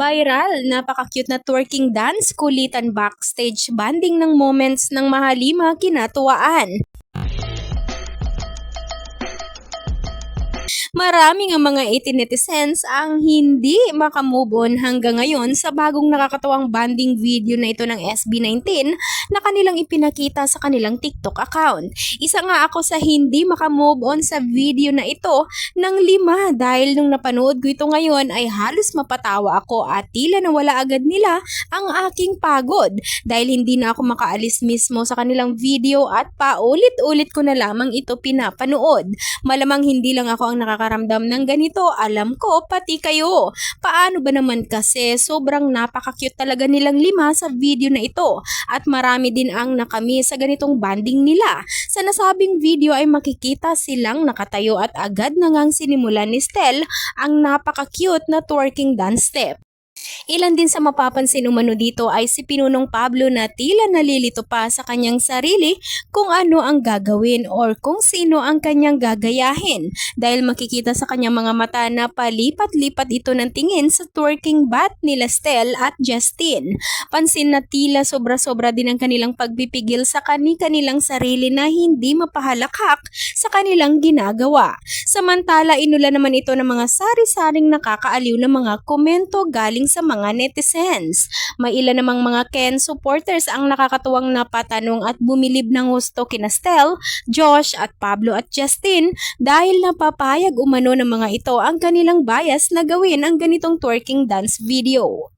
Viral, napaka-cute na twerking dance, kulitan backstage banding ng moments ng mahalima kinatuwaan. Maraming ang mga netizens ang hindi makamove on hanggang ngayon sa bagong nakakatawang banding video na ito ng SB19 na kanilang ipinakita sa kanilang TikTok account. Isa nga ako sa hindi makamove on sa video na ito ng 5 dahil nung napanood ko ito ngayon ay halos mapatawa ako at tila nawala agad nila ang aking pagod dahil hindi na ako makaalis mismo sa kanilang video at paulit-ulit ko na lamang ito pinapanood. Malamang hindi lang ako ang nakakaramdam ng ganito, alam ko pati kayo. Paano ba naman kasi sobrang napaka-cute talaga nilang 5 sa video na ito at marami din ang nakami sa ganitong banding nila. Sa nasabing video ay makikita silang nakatayo at agad na ngang sinimulan ni Stel ang napaka-cute na twerking dance step. Ilan din sa mapapansin umano dito ay si Pinunong Pablo na tila nalilito pa sa kanyang sarili kung ano ang gagawin or kung sino ang kanyang gagayahin dahil makikita sa kanyang mga mata na palipat-lipat ito ng tingin sa twerking bat nila Stel at Justin. Pansin na tila sobra-sobra din ang kanilang pagpipigil sa kanilang sarili na hindi mapahalakhak sa kanilang ginagawa. Samantala inula naman ito ng mga sari-saring nakakaaliw na mga komento galing sa mga netizens. May ilan namang mga Ken supporters ang nakakatuwang napatanong at bumilib ng husto kina Stel, Josh at Pablo at Justin dahil napapayag umano ng mga ito ang kanilang bias na gawin ang ganitong twerking dance video.